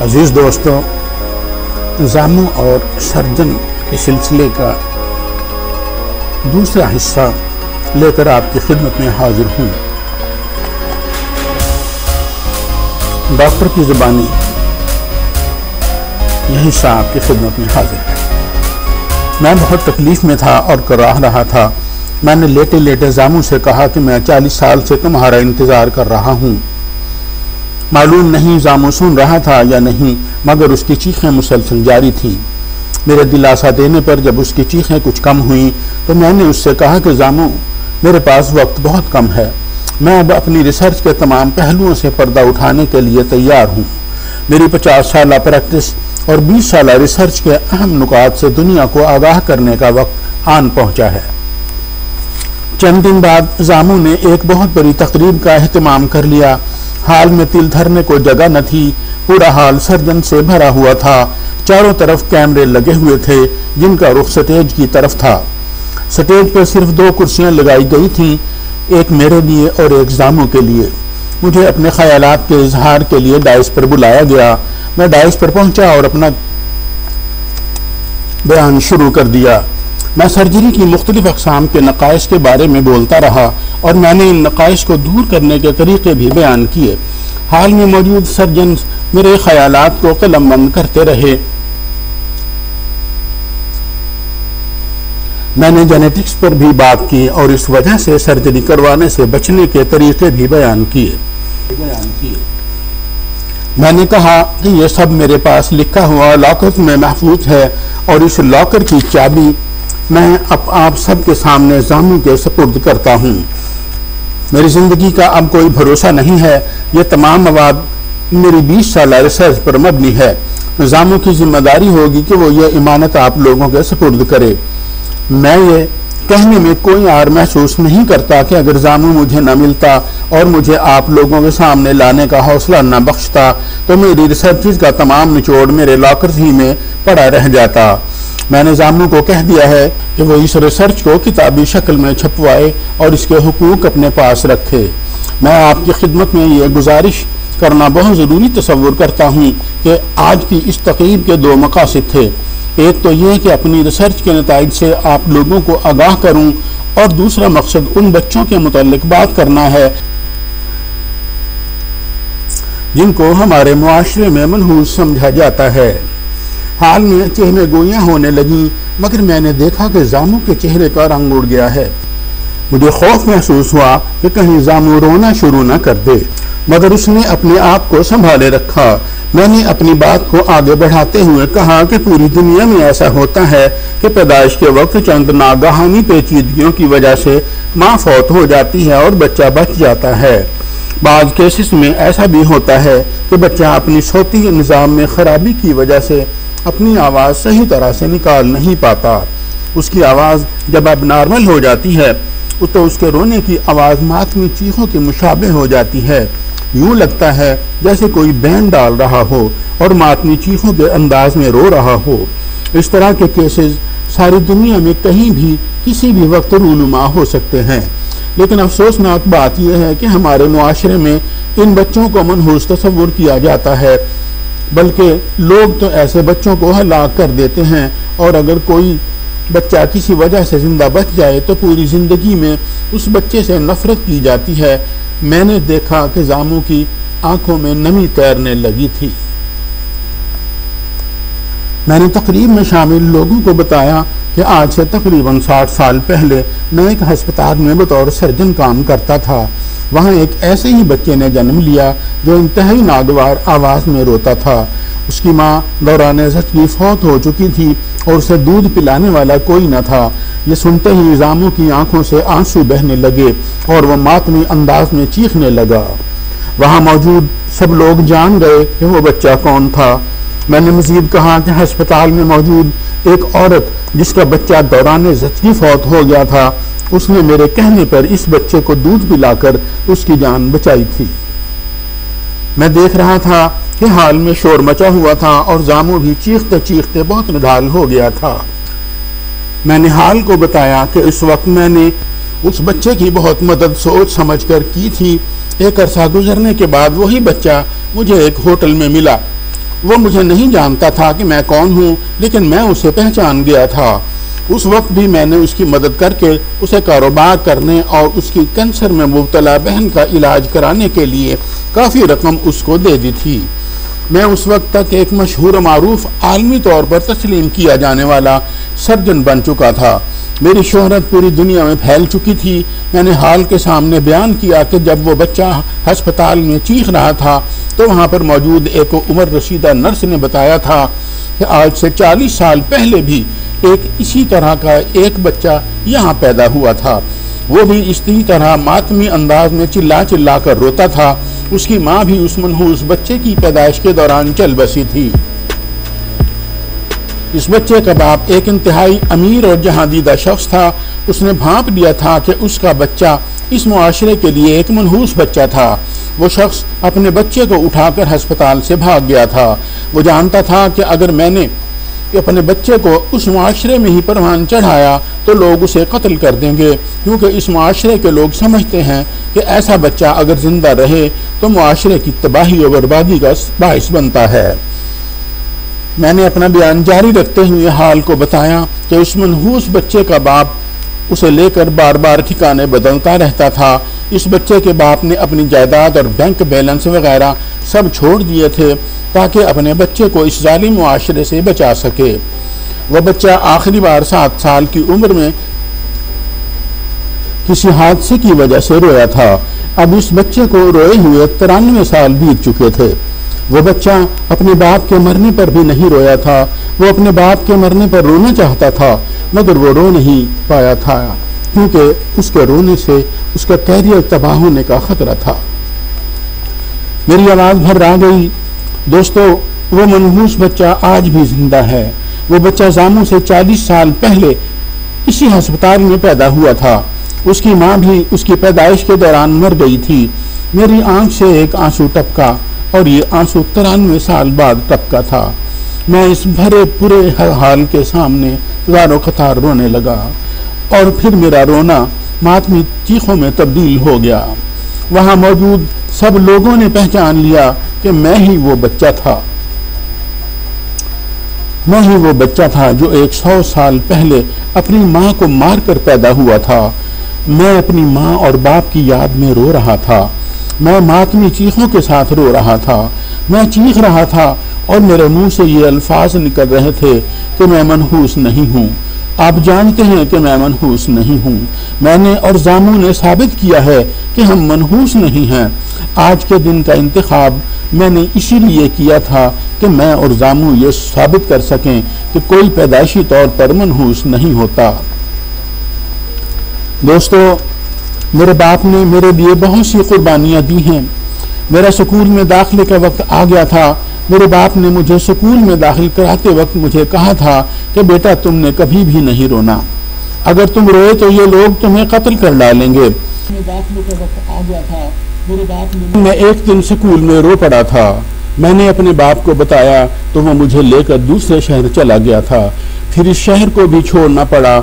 عزیز دوستو، زامو اور سرجن کے سلسلے کا دوسرا حصہ لے کر آپ کی خدمت میں حاضر ہوں۔ ڈاکٹر کی زبانی یہ حصہ آپ کی خدمت میں حاضر ہے۔ میں بہت تکلیف میں تھا اور کراہ رہا تھا۔ میں نے لیٹے لیٹے زامو سے کہا کہ میں 40 سال سے تمہارا انتظار کر رہا ہوں۔ معلوم نہیں زامو سن رہا تھا یا نہیں، مگر اس کی چیخیں مسلسل جاری تھیں۔ میرے دلاسا دینے پر جب اس کی چیخیں کچھ کم ہوئیں تو میں نے اس سے کہا کہ زامو، میرے پاس وقت بہت کم ہے۔ میں اب اپنی ریسرچ کے تمام پہلوؤں سے پردہ اٹھانے کے لیے تیار ہوں۔ میری 50 سالہ پریکٹس اور 20 سالہ ریسرچ کے اہم نکات سے دنیا کو آگاہ کرنے کا وقت آن پہنچا ہے۔ چند دن بعد زامو نے ایک بہت بڑی تقریب کا اہتمام کر لیا۔ ہال میں تل دھرنے کو جگہ نہ تھی، پورا ہال سرجن سے بھرا ہوا تھا۔ چاروں طرف کیمرے لگے ہوئے تھے جن کا رخ سٹیج کی طرف تھا۔ سٹیج پر صرف 2 کرسیاں لگائی گئی تھیں، ایک میرے لیے اور ایک زامو کے لیے۔ مجھے اپنے خیالات کے اظہار کے لیے ڈائس پر بلایا گیا۔ میں ڈائس پر پہنچا اور اپنا بیان شروع کر دیا۔ میں سرجری کی مختلف اقسام کے نقائص کے بارے میں بولتا رہا اور میں نے ان نقائص کو دور کرنے کے طریقے بھی بیان کیے۔ حال میں موجود سرجنز میرے خیالات کو قلم بند کرتے رہے۔ میں نے جینیٹکس پر بھی بات کی اور اس وجہ سے سرجری کروانے سے بچنے کے طریقے بھی بیان کیے۔ میں نے کہا کہ یہ سب میرے پاس لکھا ہوا لاکر میں محفوظ ہے اور اس لاکر کی چابی میں آپ سب کے سامنے زامو کے سپرد کرتا ہوں۔ میری زندگی کا اب کوئی بھروسہ نہیں ہے۔ یہ تمام مواد میری 20 سالہ ریسرچ پر مبنی ہے۔ زامو کی ذمہ داری ہوگی کہ وہ یہ امانت آپ لوگوں کے سپرد کرے۔ میں یہ کہنے میں کوئی عار محسوس نہیں کرتا کہ اگر زامو مجھے نہ ملتا اور مجھے آپ لوگوں کے سامنے لانے کا حوصلہ نہ بخشتا تو میری ریسرچ کا تمام نچوڑ میرے لاکر ہی میں پڑا رہ جاتا۔ میں نے زامو کو کہہ دیا ہے کہ وہ اس ریسرچ کو کتابی شکل میں چھپوائے اور اس کے حقوق اپنے پاس رکھے۔ میں آپ کی خدمت میں یہ گزارش کرنا بہت ضروری تصور کرتا ہوں کہ آج کی اس تقریب کے 2 مقاصد تھے۔ ایک تو یہ کہ اپنی ریسرچ کے نتائج سے آپ لوگوں کو آگاہ کروں اور دوسرا مقصد ان بچوں کے متعلق بات کرنا ہے جن کو ہمارے معاشرے میں منحوس سمجھا جاتا ہے۔ حال میں چہرے گوئیاں ہونے لگیں، مگر میں نے دیکھا کہ زامو کے چہرے کا رنگ اڑ گیا ہے۔ مجھے خوف محسوس ہوا کہ کہیں زامو رونا شروع نہ کر دے، مگر اس نے اپنے آپ کو سنبھالے رکھا۔ میں نے اپنی بات کو آگے بڑھاتے ہوئے کہا کہ پوری دنیا میں ایسا ہوتا ہے کہ پیدائش کے وقت چند ناگہانی پیچیدگیوں کی وجہ سے ماں فوت ہو جاتی ہے اور بچہ بچ جاتا ہے۔ بعض کیسز میں ایسا بھی ہوتا ہے کہ بچہ اپنی صوتی نظام میں خرابی کی وجہ سے اپنی آواز صحیح طرح سے نکال نہیں پاتا۔ اس کی آواز جب اب نارمل ہو جاتی ہے تو اس کے رونے کی آواز ماتمی چیخوں کے مشابہ ہو جاتی ہے۔ یوں لگتا ہے جیسے کوئی بینڈ ڈال رہا ہو اور ماتمی چیخوں کے انداز میں رو رہا ہو۔ اس طرح کے کیسز ساری دنیا میں کہیں بھی کسی بھی وقت رونما ہو سکتے ہیں، لیکن افسوسناک بات یہ ہے کہ ہمارے معاشرے میں ان بچوں کو منحوس تصور کیا جاتا ہے، بلکہ لوگ تو ایسے بچوں کو ہلاک کر دیتے ہیں، اور اگر کوئی بچہ کسی وجہ سے زندہ بچ جائے تو پوری زندگی میں اس بچے سے نفرت کی جاتی ہے۔ میں نے دیکھا کہ زامو کی آنکھوں میں نمی تیرنے لگی تھی۔ میں نے تقریب میں شامل لوگوں کو بتایا کہ آج سے تقریباً 60 سال پہلے میں ایک ہسپتال میں بطور سرجن کام کرتا تھا۔ وہاں ایک ایسے ہی بچے نے جنم لیا جو انتہائی ناگوار آواز میں روتا تھا۔ اس کی ماں دوران زچگی فوت ہو چکی تھی اور اسے دودھ پلانے والا کوئی نہ تھا۔ یہ سنتے ہی زامو کی آنکھوں سے آنسو بہنے لگے اور وہ ماتمی انداز میں چیخنے لگا۔ وہاں موجود سب لوگ جان گئے کہ وہ بچہ کون تھا۔ میں نے مزید کہا کہ ہسپتال میں موجود ایک عورت جس کا بچہ دوران زچگی فوت ہو گیا تھا، اس نے میرے کہنے پر اس بچے کو دودھ پلا کر اس کی جان بچائی تھی۔ میں دیکھ رہا تھا کہ حال میں شور مچا ہوا تھا اور زامو بھی چیختے چیختے بہت نڈال ہو گیا تھا۔ میں نے حال کو بتایا کہ اس وقت میں نے اس بچے کی بہت مدد سوچ سمجھ کر کی تھی۔ ایک عرصہ گزرنے کے بعد وہی بچہ مجھے ایک ہوٹل میں ملا۔ وہ مجھے نہیں جانتا تھا کہ میں کون ہوں، لیکن میں اسے پہچان گیا تھا۔ اس وقت بھی میں نے اس کی مدد کر کے اسے کاروبار کرنے اور اس کی کینسر میں مبتلا بہن کا علاج کرانے کے لیے کافی رقم اس کو دے دی تھی۔ میں اس وقت تک ایک مشہور و معروف عالمی طور پر تسلیم کیا جانے والا سرجن بن چکا تھا۔ میری شہرت پوری دنیا میں پھیل چکی تھی۔ میں نے حال کے سامنے بیان کیا کہ جب وہ بچہ ہسپتال میں چیخ رہا تھا تو وہاں پر موجود ایک عمر رسیدہ نرس نے بتایا تھا کہ آج سے 40 سال پہلے بھی ایک اسی طرح کا ایک بچہ یہاں پیدا ہوا تھا، وہ بھی اسی طرح ماتمی انداز میں چلا چلا کر روتا تھا۔ اس کی ماں بھی اس منحوس بچے کی پیدائش کے دوران چل بسی تھی۔ اس بچے کا باپ ایک انتہائی امیر اور جہاں دیدہ شخص تھا۔ اس نے بھانپ لیا تھا کہ اس کا بچہ اس معاشرے کے لیے ایک منحوس بچہ تھا۔ وہ شخص اپنے بچے کو اٹھا کر ہسپتال سے بھاگ گیا تھا۔ وہ جانتا تھا کہ اگر میں نے اپنے بچے کو اس معاشرے میں ہی پروان چڑھایا تو لوگ اسے قتل کر دیں گے، کیونکہ اس معاشرے کے لوگ سمجھتے ہیں کہ ایسا بچہ اگر زندہ رہے تو معاشرے کی تباہی و بربادی کا باعث بنتا ہے۔ میں نے اپنا بیان جاری رکھتے ہوئے حال کو بتایا کہ اس منحوس بچے کا باپ اسے لے کر بار بار ٹھکانے بدلتا رہتا تھا۔ اس بچے کے باپ نے اپنی جائیداد اور بینک بیلنس وغیرہ سب چھوڑ دیے تھے تاکہ اپنے بچے کو اس ظالم معاشرے سے بچا سکے۔ وہ بچہ آخری بار 7 سال کی عمر میں کسی حادثے کی وجہ سے رویا تھا۔ اب اس بچے کو روئے ہوئے 93 سال بیت چکے تھے۔ وہ بچہ اپنے باپ کے مرنے پر بھی نہیں رویا تھا۔ وہ اپنے باپ کے مرنے پر رونا چاہتا تھا مگر وہ رو نہیں پایا تھا کیونکہ اس کے رونے سے اس کا کیریئر تباہ ہونے کا خطرہ تھا۔ میری آواز بھر آ گئی۔ دوستو، وہ منحوس بچہ آج بھی زندہ ہے۔ وہ بچہ زاموں سے 40 سال پہلے اسی ہسپتال میں پیدا ہوا تھا۔ اس کی ماں بھی اس کی پیدائش کے دوران مر گئی تھی۔ میری آنکھ سے ایک آنسو ٹپکا اور یہ آنسو 93 سال بعد ٹپکا تھا۔ میں اس بھرے پورے حال کے سامنے زارو قطار رونے لگا اور پھر میرا رونا ماتمی چیخوں میں تبدیل ہو گیا۔ وہاں موجود سب لوگوں نے پہچان لیا کہ میں ہی وہ بچہ تھا جو 100 سال پہلے اپنی ماں کو مار کر پیدا ہوا تھا۔ میں اپنی ماں اور باپ کی یاد میں رو رہا تھا۔ میں ماتمی چیخوں کے ساتھ رو رہا تھا۔ میں چیخ رہا تھا اور میرے منہ سے یہ الفاظ نکل رہے تھے کہ میں منحوس نہیں ہوں۔ آپ جانتے ہیں کہ میں منحوس نہیں ہوں۔ میں نے اور زاموں نے ثابت کیا ہے کہ ہم منحوس نہیں ہیں۔ آج کے دن کا انتخاب میں نے اسی لیے کیا تھا کہ میں اور زاموں یہ ثابت کر سکیں کہ کوئی پیدائشی طور پر منحوس نہیں ہوتا۔ دوستو، میرے باپ نے میرے لیے بہت سی قربانیاں دی ہیں۔ میرا سکول میں داخلے کا وقت آ گیا تھا۔ میرے باپ نے مجھے سکول میں داخل کراتے وقت مجھے کہا تھا کہ بیٹا تم نے کبھی بھی نہیں رونا، اگر تم روئے تو یہ لوگ تمہیں قتل کر ڈالیں گے۔ داخلے کا وقت آ گیا تھا۔ میرے باپ نے میں ایک دن سکول میں رو پڑا تھا۔ میں نے اپنے باپ کو بتایا تو وہ مجھے لے کر دوسرے شہر چلا گیا تھا۔ پھر اس شہر کو بھی چھوڑنا پڑا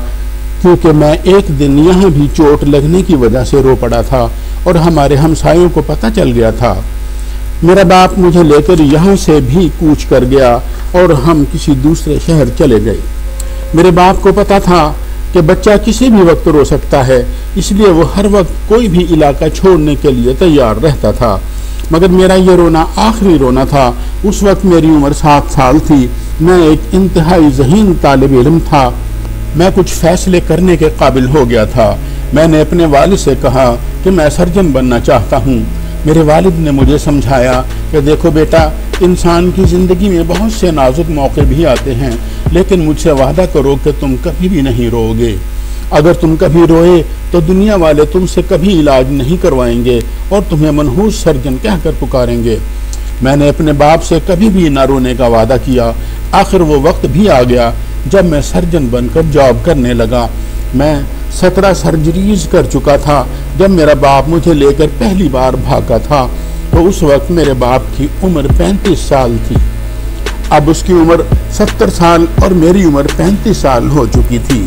کیونکہ میں ایک دن یہاں بھی چوٹ لگنے کی وجہ سے رو پڑا تھا اور ہمارے ہمسایوں کو پتہ چل گیا تھا۔ میرا باپ مجھے لے کر یہاں سے بھی کوچ کر گیا اور ہم کسی دوسرے شہر چلے گئے۔ میرے باپ کو پتا تھا کہ بچہ کسی بھی وقت رو سکتا ہے، اس لیے وہ ہر وقت کوئی بھی علاقہ چھوڑنے کے لیے تیار رہتا تھا۔ مگر میرا یہ رونا آخری رونا تھا۔ اس وقت میری عمر 7 سال تھی۔ میں ایک انتہائی ذہین طالب علم تھا۔ میں کچھ فیصلے کرنے کے قابل ہو گیا تھا۔ میں نے اپنے والد سے کہا کہ میں سرجن بننا چاہتا ہوں۔ میرے والد نے مجھے سمجھایا کہ دیکھو بیٹا، انسان کی زندگی میں بہت سے نازک موقع بھی آتے ہیں، لیکن مجھ سے وعدہ کرو کہ تم کبھی بھی نہیں رو گے۔ اگر تم کبھی روئے تو دنیا والے تم سے کبھی علاج نہیں کروائیں گے اور تمہیں منحوس سرجن کہہ کر پکاریں گے۔ میں نے اپنے باپ سے کبھی بھی نہ رونے کا وعدہ کیا۔ آخر وہ وقت بھی آ گیا جب میں سرجن بن کر جاب کرنے لگا۔ میں 17 سرجریز کر چکا تھا جب میرا باپ مجھے لے کر پہلی بار بھاگا تھا تو اس وقت میرے باپ کی عمر 35 سال تھی۔ اب اس کی عمر 70 سال اور میری عمر 35 سال ہو چکی تھی۔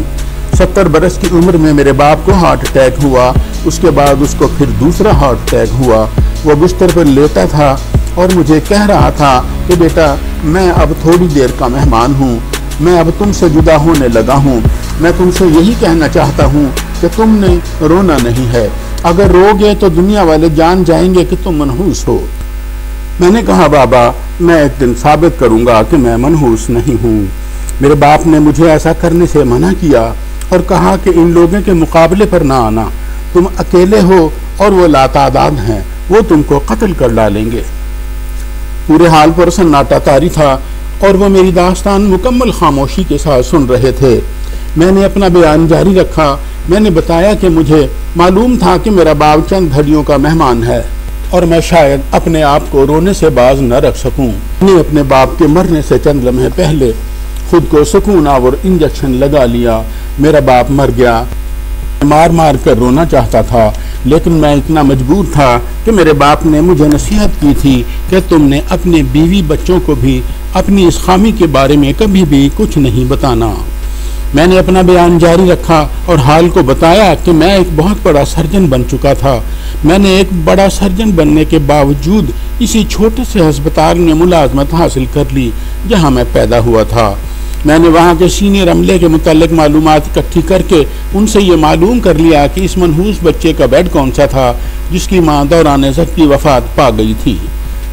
70 برس کی عمر میں میرے باپ کو ہارٹ اٹیک ہوا۔ اس کے بعد اس کو پھر دوسرا ہارٹ اٹیک ہوا۔ وہ بستر پر لیٹا تھا اور مجھے کہہ رہا تھا کہ بیٹا میں اب تھوڑی دیر کا مہمان ہوں، میں اب تم سے جدا ہونے لگا ہوں، میں تم سے یہی کہنا چاہتا ہوں کہ تم نے رونا نہیں ہے، اگر رو گے تو دنیا والے جان جائیں گے کہ تم منحوس ہو۔ میں نے کہا بابا میں ایک دن ثابت کروں گا کہ میں منحوس نہیں ہوں۔ میرے باپ نے مجھے ایسا کرنے سے منع کیا اور کہا کہ ان لوگوں کے مقابلے پر نہ آنا، تم اکیلے ہو اور وہ لاتعداد ہیں، وہ تم کو قتل کر ڈالیں گے۔ پورے حال پر سناٹا طاری تھا اور وہ میری داستان مکمل خاموشی کے ساتھ سن رہے تھے۔ میں نے اپنا بیان جاری رکھا۔ میں نے بتایا کہ مجھے معلوم تھا کہ میرا باپ چند گھڑیوں کا مہمان ہے اور میں شاید اپنے آپ کو رونے سے باز نہ رکھ سکوں۔ میں نے اپنے باپ کے مرنے سے چند لمحے پہلے خود کو سکون آور انجیکشن لگا لیا۔ میرا باپ مر گیا۔ مار مار کر رونا چاہتا تھا، لیکن میں اتنا مجبور تھا کہ میرے باپ نے مجھے نصیحت کی تھی کہ تم نے اپنے بیوی بچوں کو بھی اپنی اس خامی کے بارے میں کبھی بھی کچھ نہیں بتانا۔ میں نے اپنا بیان جاری رکھا اور حال کو بتایا کہ میں ایک بہت بڑا سرجن بن چکا تھا۔ میں نے ایک بڑا سرجن بننے کے باوجود اسی چھوٹے سے ہسپتال میں ملازمت حاصل کر لی جہاں میں پیدا ہوا تھا۔ میں نے وہاں کے سینئر عملے کے متعلق معلومات اکٹھی کر کے ان سے یہ معلوم کر لیا کہ اس منحوس بچے کا بیڈ کون سا تھا جس کی ماں دوران ذاتی وفات پا گئی تھی۔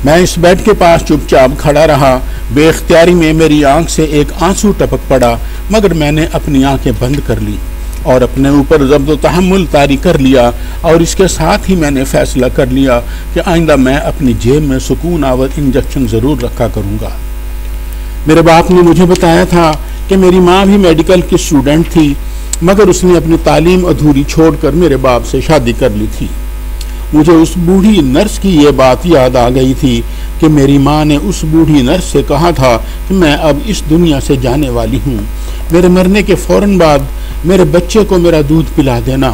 میں اس بیڈ کے پاس چپ چاپ کھڑا رہا۔ بے اختیاری میں میری آنکھ سے ایک آنسو ٹپک پڑا، مگر میں نے اپنی آنکھیں بند کر لی اور اپنے اوپر ضبط و تحمل طاری کر لیا، اور اس کے ساتھ ہی میں نے فیصلہ کر لیا کہ آئندہ میں اپنی جیب میں سکون آور انجیکشن ضرور رکھا کروں گا۔ میرے باپ نے مجھے بتایا تھا کہ میری ماں بھی میڈیکل کی اسٹوڈنٹ تھی، مگر اس نے اپنی تعلیم ادھوری چھوڑ کر میرے باپ سے شادی کر لی تھی۔ مجھے اس بوڑھی نرس کی یہ بات یاد آ گئی تھی کہ میری ماں نے اس بوڑھی نرس سے کہا تھا کہ میں اب اس دنیا سے جانے والی ہوں، میرے مرنے کے فوراً بعد میرے بچے کو میرا دودھ پلا دینا۔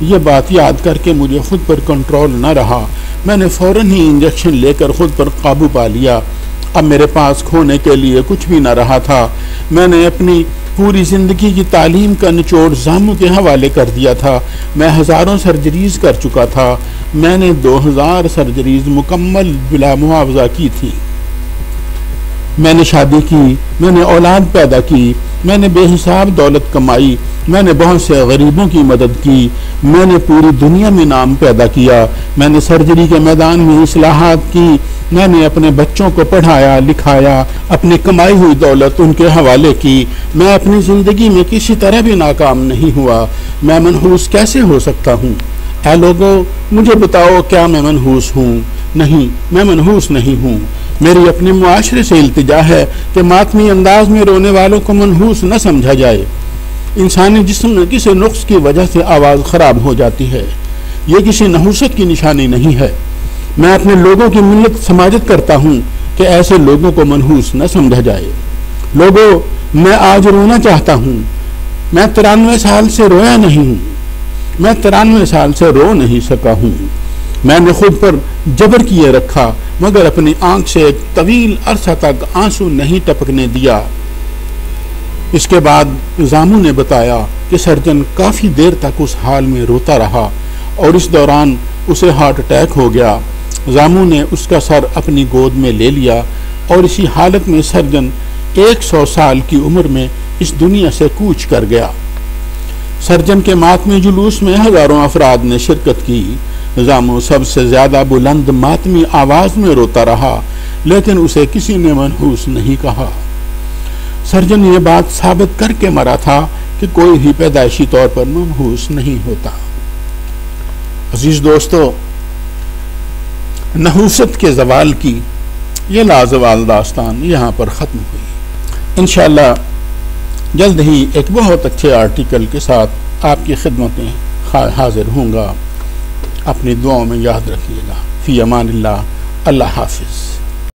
یہ بات یاد کر کے مجھے خود پر کنٹرول نہ رہا۔ میں نے فوراً ہی انجیکشن لے کر خود پر قابو پا لیا۔ اب میرے پاس کھونے کے لیے کچھ بھی نہ رہا تھا۔ میں نے اپنی پوری زندگی کی تعلیم کا نچوڑ زاموں کے حوالے کر دیا تھا۔ میں ہزاروں سرجریز کر چکا تھا۔ میں نے 2000 سرجریز مکمل بلا معاوضہ کی تھی۔ میں نے شادی کی، میں نے اولاد پیدا کی، میں نے بے حساب دولت کمائی، میں نے بہت سے غریبوں کی مدد کی، میں نے پوری دنیا میں نام پیدا کیا، میں نے سرجری کے میدان میں اصلاحات کی، میں نے اپنے بچوں کو پڑھایا لکھایا، اپنی کمائی ہوئی دولت ان کے حوالے کی۔ میں اپنی زندگی میں کسی طرح بھی ناکام نہیں ہوا۔ میں منحوس کیسے ہو سکتا ہوں؟ اے لوگوں مجھے بتاؤ کیا میں منحوس ہوں؟ نہیں، میں منحوس نہیں ہوں۔ میری اپنے معاشرے سے التجا ہے کہ ماتمی انداز میں رونے والوں کو منحوس نہ سمجھا جائے۔ انسانی جسم میں کسی نقص کی وجہ سے آواز خراب ہو جاتی ہے، یہ کسی نحوست کی نشانی نہیں ہے۔ میں اپنے لوگوں کی منت سماجت کرتا ہوں کہ ایسے لوگوں کو منحوس نہ سمجھا جائے۔ لوگوں میں آج رونا چاہتا ہوں۔ میں 93 سال سے رویا نہیں ہوں، میں 93 سال سے رو نہیں سکا ہوں۔ میں نے خود پر جبر کیے رکھا، مگر اپنی آنکھ سے ایک طویل عرصہ تک آنسو نہیں ٹپکنے دیا۔ اس کے بعد زامو نے بتایا کہ سرجن کافی دیر تک اس حال میں روتا رہا اور اس دوران اسے ہارٹ اٹیک ہو گیا۔ زامو نے اس کا سر اپنی گود میں لے لیا اور اسی حالت میں سرجن 100 سال کی عمر میں اس دنیا سے کوچ کر گیا۔ سرجن کے ماتمی جلوس میں ہزاروں افراد نے شرکت کی۔ زامو سب سے زیادہ بلند ماتمی آواز میں روتا رہا، لیکن اسے کسی نے منحوس نہیں کہا۔ سرجن یہ بات ثابت کر کے مرا تھا کہ کوئی بھی پیدائشی طور پر منحوس نہیں ہوتا۔ عزیز دوستو، نحوست کے زوال کی یہ لازوال داستان یہاں پر ختم ہوئی۔ انشاءاللہ جلد ہی ایک بہت اچھے آرٹیکل کے ساتھ آپ کی خدمت میں حاضر ہوں گا۔ اپنی دعاؤں میں یاد رکھیے گا۔ فی امان اللہ۔ اللہ حافظ۔